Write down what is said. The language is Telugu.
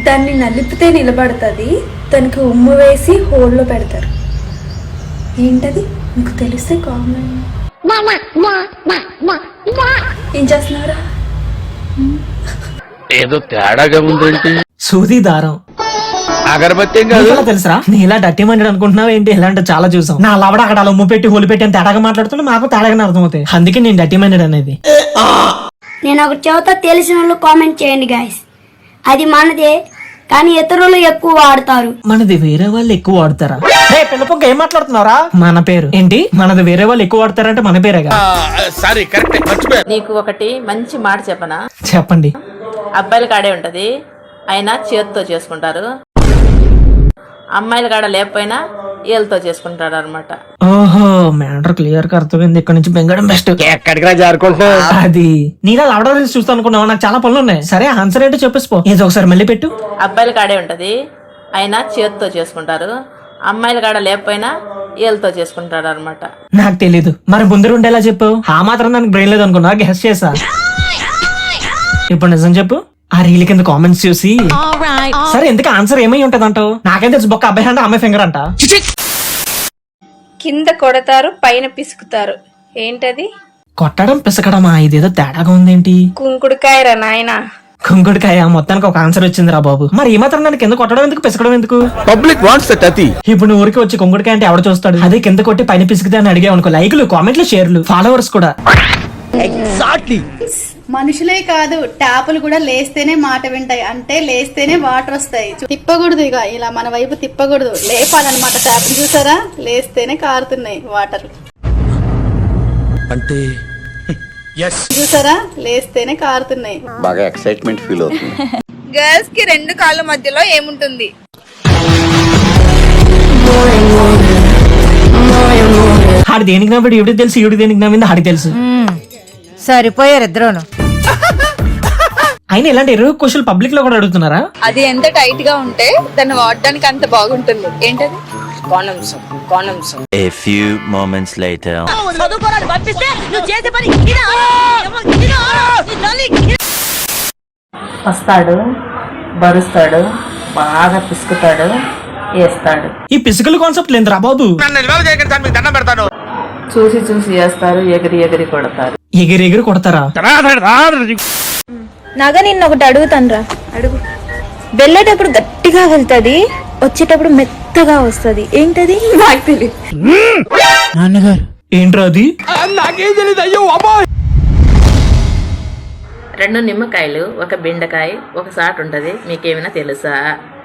దాన్ని నలిపితే నిలబడుతుంది, దానికి ఉమ్ము వేసి హోల్లో పెడతారు. ఏంటది? మీకు తెలిస్తే కామెంట్. ఏం చేస్తున్నారా? ఏదో తేడాగా ఉందేంటి? సూది దారం అగరబత్తి తెలుసా? నీ ఇలా డట్టి మండి అనుకుంటున్నావు ఏంటి? ఇలాంటి చాలా చూసాం. నా లవడ అక్కడ ఉమ్ము పెట్టి హోలు పెట్టి అని తేడాగా మాట్లాడుతున్నా, మాకు తేడాగానే అర్థమవుతాయి. అందుకే నేను డట్టి మండి అనేది. నేను ఒకటి చెబుతా, తెలిసిన వాళ్ళు కామెంట్ చేయండి గాయస్. అది మనదే, కానీ ఇతరులు ఎక్కువ వాడతారు. మనది వేరే వాళ్ళు ఎక్కువ వాడతారా? పిల్లపొక్క ఏం మాట్లాడుతున్నారా? మన పేరు ఏంటి? మనది వేరే వాళ్ళు ఎక్కువ వాడతారంటే మన పేరేగా. Sorry, correct. నీకు ఒకటి మంచి మాట చెప్పనా? చెప్పండి. అబ్బాయిల కాడే ఉంటది, అయినా చేతితో చేసుకుంటారు. అమ్మాయిల కాడ లేకపోయినా ఏళ్ళతో చేసుకుంటారు అనమాట. ఓహో, మ్యాటర్ క్లియర్ గా అర్థమైంది. ఇక్కడ నుంచి బెంగడం బెస్ట్. ఎక్కడికి జారుకుంటున్నా? అది నేను లవడ రీల్స్ చూస్తా అనుకున్నావా? నాకు చాలా పనులు ఉన్నాయి. సరే, ఆన్సర్ ఏంటో చెప్పేసిపో. ఏదో ఒకసారి మళ్ళీ పెట్టు. అబ్బాయిల కాడే ఉంటది, అయినా చేతితో చేసుకుంటారు. అమ్మాయిల కాడ లేకపోయినా ఏళ్ళతో చేసుకుంటారు అనమాట. నాకు తెలీదు, మరి ముందర ఉండేలా చెప్పు. ఆ మాత్రం దానికి బ్రెయిన్ లేదు అనుకున్నా, గెస్ చేసా. ఇప్పుడు నిజం చెప్పు. ఆ రీల్ కింద కామెంట్స్ చూసి సరే ఎందుకు ఆన్సర్ ఏమై ఉంటది అంటావు? నాకేం తెలుసు, బొక్క అబ్బాయి అంట అమ్మాయి ఫింగర్ అంట. కింద కొడతారు, పైన పిసుకుతారు. ఏంటది? కొట్టడం పిసకడమా? ఇదేదో తేడాగా ఉందేంటి? కుంకుడుకాయరా నాయనా. కుంకుడుకాయ. మొత్తానికి ఒక ఆన్సర్ వచ్చిందిరా బాబు. మరి ఈ మాత్రం నన్ను కింద కొట్టడం ఎందుకు, పిసకడం ఎందుకు? పబ్లిక్ వాంట్స్ దట్ అతి. ఇప్పుడు నువ్వు ఊరికి వచ్చి కుంకుడుకాయ అంటే ఎవడ చూస్తాడు? అదే కింద కొట్టి పైన పిసికితే అని అడిగావు అనుకో, లైకులు, కామెంట్లు, షేర్లు, ఫాలోవర్స్ కూడా. మనుషులే కాదు, ట్యాపులు కూడా లేస్తేనే మాట వింటాయి. అంటే లేస్తేనే వాటర్ వస్తాయి. తిప్పకూడదు, ఇక ఇలా మన వైపు తిప్పకూడదు, లేపాలన్నమాట. ట్యాపులు చూసారా, లేస్తేనే కారుతున్నాయి వాటర్. అంటే చూసారా, లేస్తేనే కారుతున్నాయి. బాగా ఎక్సైట్మెంట్ ఫీల్ అవుతుంది. గర్ల్స్ కి రెండు కాళ్ళ మధ్యలో ఏముంటుంది? ఆడి దేనికి నవ్వాడు ఎవడికి తెలుసు, ఎవడికి దేనికి నవ్వింది ఆడికి తెలుసు. సరిపోయారు ఇద్దరును. అయినా ఇలాంటి 20 క్వశ్చన్లు పబ్లిక్ లో కూడా అడుగుతున్నారా? అది ఎంత టైట్ గా ఉంటే దాన్ని వాడడానికి అంత బాగుంటుంది. ఏంటది? A few moments later. వస్తాడు, బరుస్తాడు, బాగా పిసుకుతాడు, వేస్తాడు. ఈ పిసికల్ కాన్సెప్ట్ లేదురా బాబు. దండం పెడతాను. చూసి చూసి వేస్తారు, ఎగిరి ఎగిరి కొడతారు. ఎగిరి ఎగిరి కొడతారా? నాగా నిన్న ఒకటి అడుగుతానురా. అడుగు. వెళ్ళేటప్పుడు గట్టిగా వెళ్తది, వచ్చేటప్పుడు మెత్తగా వస్తది. ఏంటది? నాకు తెలియదు. నాన్నగారు ఏంట్రా అది? నాకేం తెలియదు. అయ్యో అబ్బాయి. 2 నిమ్మకాయలు, ఒక బెండకాయ, ఒక సాటు ఉంటది. మీకేమైనా తెలుసా?